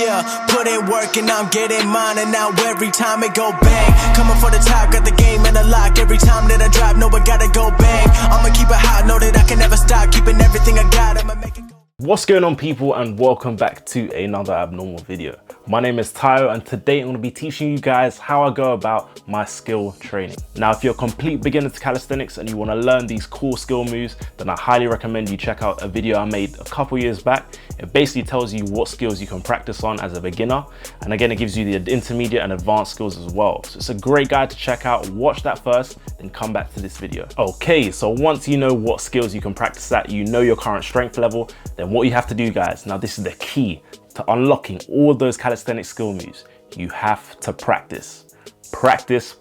Yeah, put in work and I'm getting mine, and now every time it go bang. Coming for the top, got the game in the lock. Every time that I drop, know I gotta go bang. I'ma keep it hot, know that I can never stop. Keeping everything I got, I'ma make it go. What's going on, people, and welcome back to another abnormal video. My name is Tayo, and today I'm going to be teaching you guys how I go about my skill training. Now, if you're a complete beginner to calisthenics and you want to learn these cool skill moves, then I highly recommend you check out a video I made a couple years back. It basically tells you what skills you can practice on as a beginner, and again, it gives you the intermediate and advanced skills as well. So it's a great guide to check out. Watch that first, then come back to this video. Okay, so once you know what skills you can practice at, you know your current strength level, then what you have to do, guys, now this is the key to unlocking all those calisthenics skill moves. You have to practice, practice,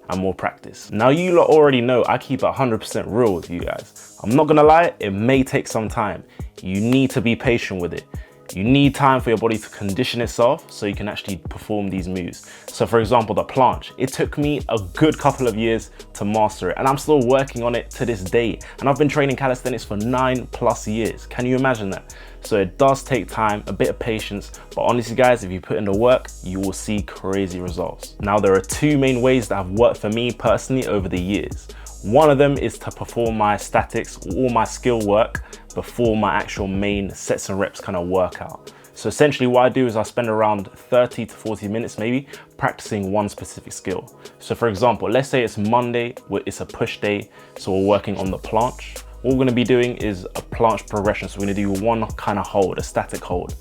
and more practice. Now, you lot already know I keep it 100% real with you guys. I'm not gonna lie, it may take some time. You need to be patient with it. You need time for your body to condition itself so you can actually perform these moves. So for example, the planche, it took me a good couple of years to master it, and I'm still working on it to this day. And I've been training calisthenics for 9+ years. Can you imagine that? So it does take time, a bit of patience, but honestly guys, if you put in the work, you will see crazy results. Now, there are two main ways that have worked for me personally over the years. One of them is to perform my statics, all my skill work, before my actual main sets and reps kind of workout. So essentially what I do is I spend around 30 to 40 minutes maybe practicing one specific skill. So for example, let's say it's Monday, it's a push day, so we're working on the planche. What we're going to be doing is a planche progression. So we're going to do one kind of hold, a static hold.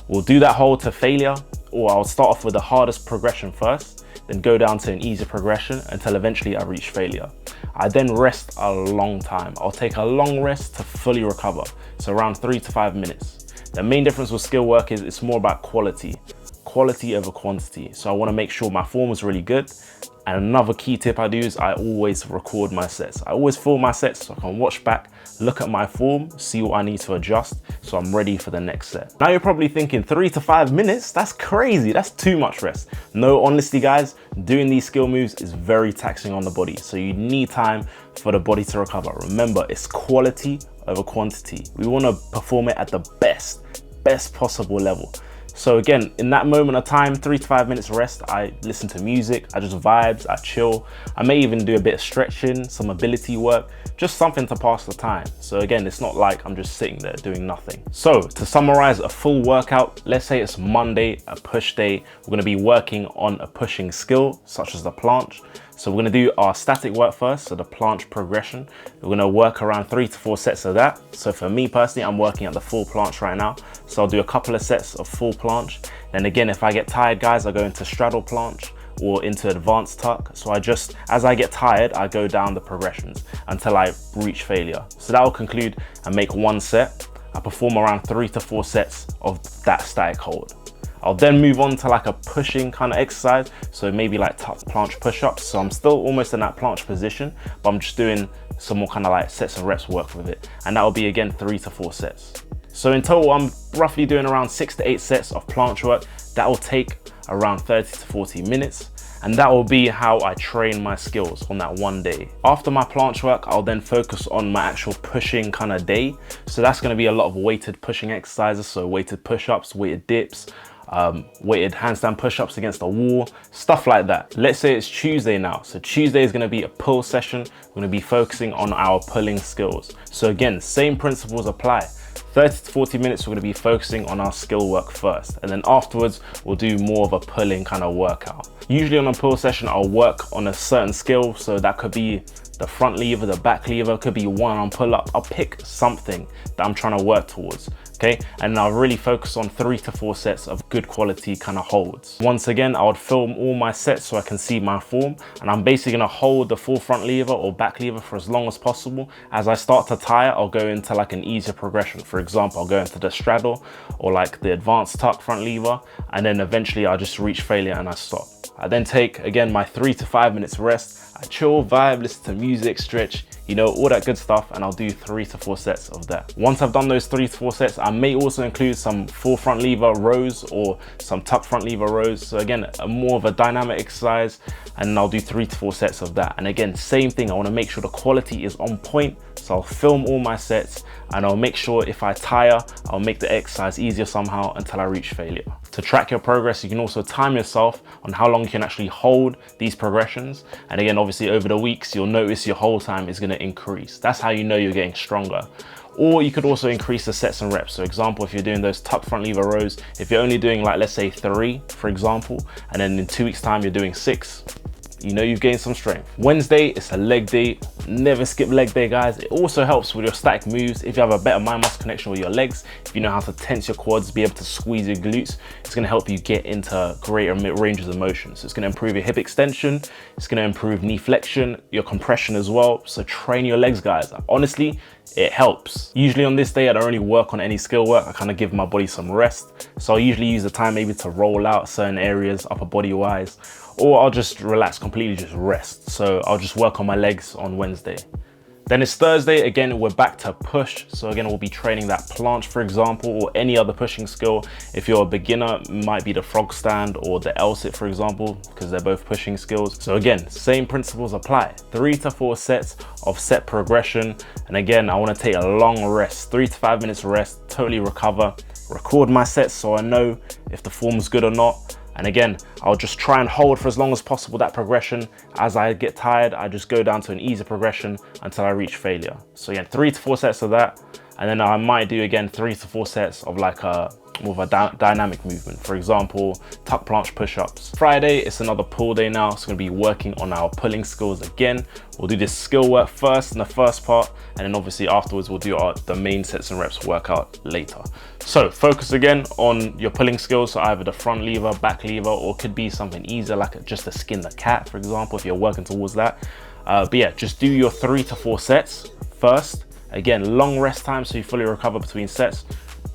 We'll do that hold to failure, or I'll start off with the hardest progression first, then go down to an easier progression until eventually I reach failure. I then rest a long time. I'll take a long rest to fully recover, so around 3 to 5 minutes. The main difference with skill work is it's more about quality over quantity. So I want to make sure my form is really good. And another key tip I do is I always record my sets. I always film my sets so I can watch back, look at my form, see what I need to adjust, so I'm ready for the next set. Now you're probably thinking 3 to 5 minutes, that's crazy, that's too much rest. No, honestly guys, doing these skill moves is very taxing on the body, so you need time for the body to recover. Remember, it's quality over quantity. We want to perform it at the best possible level. So again, in that moment of time, 3 to 5 minutes rest, I listen to music, I just vibes, I chill. I may even do a bit of stretching, some mobility work, just something to pass the time. So again, it's not like I'm just sitting there doing nothing. So to summarize a full workout, let's say it's Monday, a push day. We're gonna be working on a pushing skill, such as the planche. So we're gonna do our static work first, so the planche progression. We're gonna work around 3 to 4 sets of that. So for me personally, I'm working at the full planche right now. So I'll do a couple of sets of full planche. Then again, if I get tired, guys, I go into straddle planche or into advanced tuck. So as I get tired, I go down the progressions until I reach failure. So that will conclude and make one set. I perform around 3 to 4 sets of that static hold. I'll then move on to like a pushing kind of exercise. So maybe like planche push-ups. So I'm still almost in that planche position, but I'm just doing some more kind of like sets and reps work with it. And that will be again 3 to 4 sets. So in total, I'm roughly doing around 6 to 8 sets of planche work. That will take around 30 to 40 minutes. And that will be how I train my skills on that one day. After my planche work, I'll then focus on my actual pushing kind of day. So that's gonna be a lot of weighted pushing exercises. So weighted push-ups, weighted dips, weighted handstand push-ups against the wall, stuff like that. Let's say it's Tuesday now. So Tuesday is gonna be a pull session. We're gonna be focusing on our pulling skills. So again, same principles apply. 30 to 40 minutes, we're gonna be focusing on our skill work first. And then afterwards, we'll do more of a pulling kind of workout. Usually on a pull session, I'll work on a certain skill. So that could be the front lever, the back lever, could be one on pull up. I'll pick something that I'm trying to work towards. Okay, and I'll really focus on 3 to 4 sets of good quality kind of holds. Once again, I would film all my sets so I can see my form, and I'm basically gonna hold the full front lever or back lever for as long as possible. As I start to tire, I'll go into like an easier progression. For example, I'll go into the straddle or like the advanced tuck front lever, and then eventually I'll just reach failure and I stop. I then take, again, my 3 to 5 minutes rest. I chill, vibe, listen to music, stretch, you know, all that good stuff, and I'll do 3 to 4 sets of that. Once I've done those 3 to 4 sets, I may also include some full front lever rows or some tuck front lever rows. So again, more of a dynamic exercise, and I'll do 3 to 4 sets of that. And again, same thing, I wanna make sure the quality is on point. So I'll film all my sets, and I'll make sure if I tire, I'll make the exercise easier somehow until I reach failure. To track your progress, you can also time yourself on how long you can actually hold these progressions. And again, obviously over the weeks, you'll notice your hold time is gonna increase. That's how you know you're getting stronger. Or you could also increase the sets and reps. So example, if you're doing those tuck front lever rows, if you're only doing like, let's say 3, for example, and then in 2 weeks time, you're doing 6, you know you've gained some strength. Wednesday, it's a leg day. Never skip leg day, guys. It also helps with your static moves. If you have a better mind muscle connection with your legs, if you know how to tense your quads, be able to squeeze your glutes, it's gonna help you get into greater ranges of motion. So it's gonna improve your hip extension, it's gonna improve knee flexion, your compression as well. So train your legs, guys. Honestly, it helps. Usually on this day, I don't really work on any skill work. I kind of give my body some rest. So I'll usually use the time maybe to roll out certain areas, upper body wise, or I'll just relax completely, just rest. So I'll just work on my legs on Wednesday. Then it's Thursday, again, we're back to push. So again, we'll be training that planche, for example, or any other pushing skill. If you're a beginner, it might be the frog stand or the L-sit, for example, because they're both pushing skills. So again, same principles apply. 3 to 4 sets of set progression. And again, I wanna take a long rest, 3 to 5 minutes rest, totally recover, record my sets so I know if the form's good or not. And again, I'll just try and hold for as long as possible that progression. As I get tired, I just go down to an easy progression until I reach failure. So again, 3 to 4 sets of that. And then I might do again 3 to 4 sets of like more of a dynamic movement. For example, tuck planche push-ups. Friday, it's another pull day now. So it's gonna be working on our pulling skills again. We'll do this skill work first in the first part, and then obviously afterwards we'll do the main sets and reps workout later. So focus again on your pulling skills, so either the front lever, back lever, or it could be something easier like just to skin the cat, for example, if you're working towards that. But yeah, just do your 3 to 4 sets first. Again, long rest time so you fully recover between sets.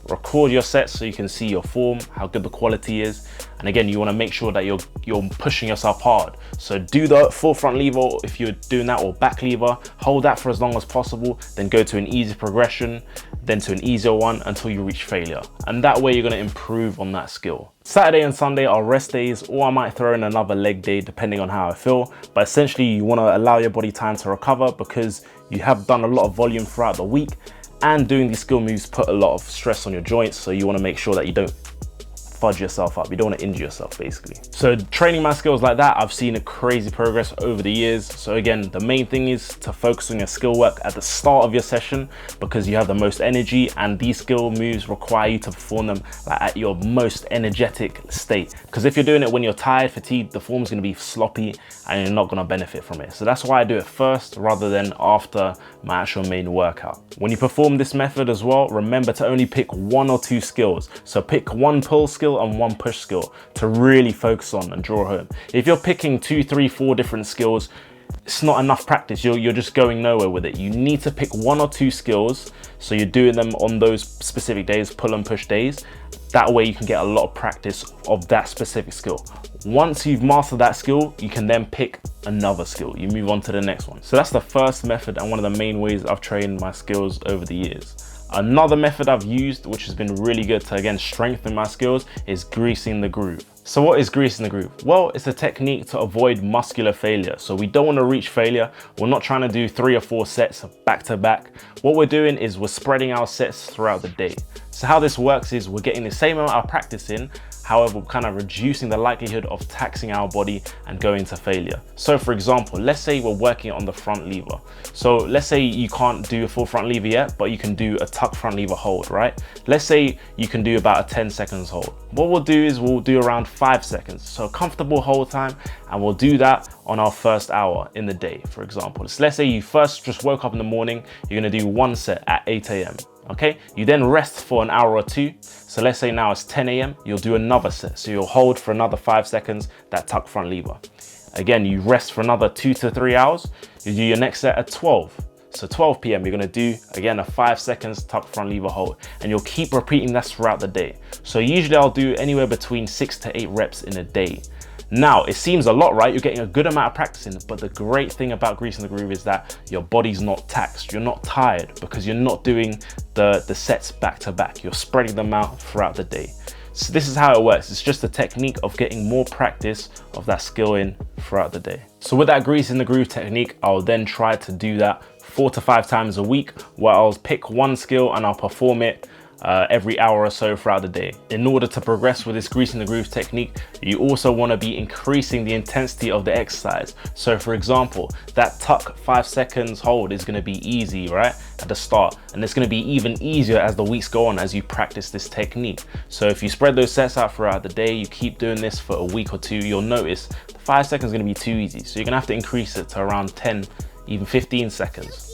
Record your sets so you can see your form, how good the quality is. And again, you want to make sure that you're pushing yourself hard. So do the full front lever if you're doing that, or back lever. Hold that for as long as possible, then go to an easy progression, then to an easier one until you reach failure. And that way you're going to improve on that skill. Saturday and Sunday are rest days, or I might throw in another leg day depending on how I feel. But essentially you want to allow your body time to recover because you have done a lot of volume throughout the week. And doing these skill moves put a lot of stress on your joints, so you want to make sure that you don't fudge yourself up. You don't want to injure yourself, basically. So training my skills like that, I've seen a crazy progress over the years. So again, the main thing is to focus on your skill work at the start of your session because you have the most energy, and these skill moves require you to perform them like at your most energetic state. Because if you're doing it when you're tired, fatigued, the form's going to be sloppy and you're not going to benefit from it. So that's why I do it first rather than after my actual main workout. When you perform this method as well, remember to only pick 1 or 2 skills. So pick 1 pull skill and 1 push skill to really focus on and draw home. If you're picking 2, 3, 4 different skills, it's not enough practice. You're just going nowhere with it. You need to pick 1 or 2 skills, so you're doing them on those specific days, pull and push days. That way you can get a lot of practice of that specific skill. Once you've mastered that skill, you can then pick another skill. You move on to the next one. So that's the first method and one of the main ways I've trained my skills over the years. Another method I've used, which has been really good to again strengthen my skills, is greasing the groove. So what is greasing the groove? Well, it's a technique to avoid muscular failure. So we don't want to reach failure. We're not trying to do 3 or 4 sets back to back. What we're doing is we're spreading our sets throughout the day. So how this works is we're getting the same amount of practice in, however, we're kind of reducing the likelihood of taxing our body and going to failure. So for example, let's say we're working on the front lever. So let's say you can't do a full front lever yet, but you can do a tuck front lever hold, right? Let's say you can do about a 10 seconds hold. What we'll do is we'll do around 5 seconds. So comfortable hold time, and we'll do that on our first hour in the day, for example. So let's say you first just woke up in the morning, you're gonna do 1 set at 8 AM. Okay, you then rest for an hour or 2. So let's say now it's 10 AM, you'll do another set. So you'll hold for another 5 seconds, that tuck front lever. Again, you rest for another 2 to 3 hours. You do your next set at 12. So 12 PM, you're gonna do, again, a 5 seconds tuck front lever hold. And you'll keep repeating that throughout the day. So usually I'll do anywhere between 6 to 8 reps in a day. Now, it seems a lot, right? You're getting a good amount of practice in, but the great thing about greasing the groove is that your body's not taxed. You're not tired because you're not doing the sets back to back. You're spreading them out throughout the day. So this is how it works. It's just a technique of getting more practice of that skill in throughout the day. So with that greasing the groove technique, I'll then try to do that 4 to 5 times a week, where I'll pick one skill and I'll perform it every hour or so throughout the day. In order to progress with this greasing the groove technique, you also want to be increasing the intensity of the exercise. So for example, that tuck 5 seconds hold is going to be easy, right, at the start, and it's going to be even easier as the weeks go on as you practice this technique. So if you spread those sets out throughout the day, you keep doing this for a week or two, you'll notice the 5 seconds is going to be too easy. So you're going to have to increase it to around 10, even 15 seconds.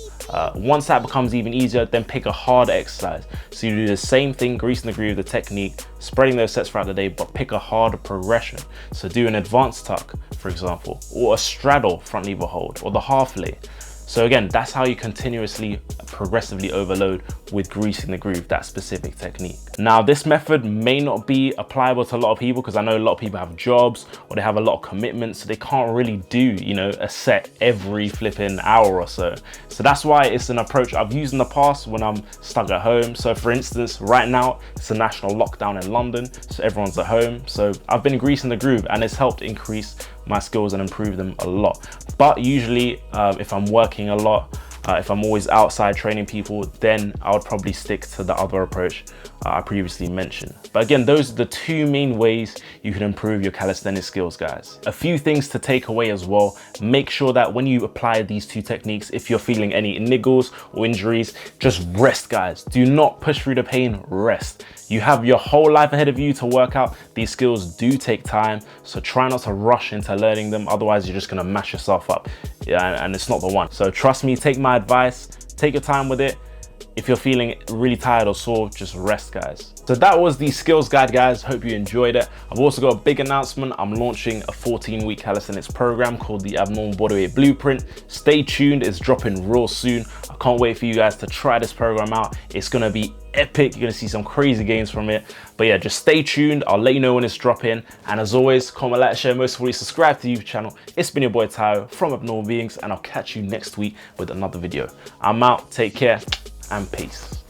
Once that becomes even easier, then pick a harder exercise. So you do the same thing, greasing the groove, the technique, spreading those sets throughout the day, but pick a harder progression. So do an advanced tuck, for example, or a straddle front lever hold, or the half lay. So again, that's how you continuously, progressively overload with greasing the groove, that specific technique. Now, this method may not be applicable to a lot of people because I know a lot of people have jobs or they have a lot of commitments, so they can't really do, you know, a set every flipping hour or so. So that's why it's an approach I've used in the past when I'm stuck at home. So for instance, right now, it's a national lockdown in London, so everyone's at home. So I've been greasing the groove and it's helped increase my skills and improve them a lot. But usually if I'm working a lot, if I'm always outside training people, then I would probably stick to the other approach I previously mentioned. But again, those are the 2 main ways you can improve your calisthenics skills, guys. A few things to take away as well. Make sure that when you apply these 2 techniques, if you're feeling any niggles or injuries, just rest, guys. Do not push through the pain, rest. You have your whole life ahead of you to work out. These skills do take time, so try not to rush into learning them. Otherwise, you're just gonna mash yourself up, and it's not the one. So trust me, take my advice, take your time with it. If you're feeling really tired or sore, just rest, guys. So that was the skills guide, guys. Hope you enjoyed it. I've also got a big announcement. I'm launching a 14-week calisthenics program called the Abnormal Bodyweight Blueprint. Stay tuned, it's dropping real soon. I can't wait for you guys to try this program out. It's gonna be epic. You're gonna see some crazy gains from it. But yeah, just stay tuned. I'll let you know when it's dropping. And as always, comment, like, share, most of all, subscribe to the YouTube channel. It's been your boy Tayo from Abnormal Beings, and I'll catch you next week with another video. I'm out, take care, and peace.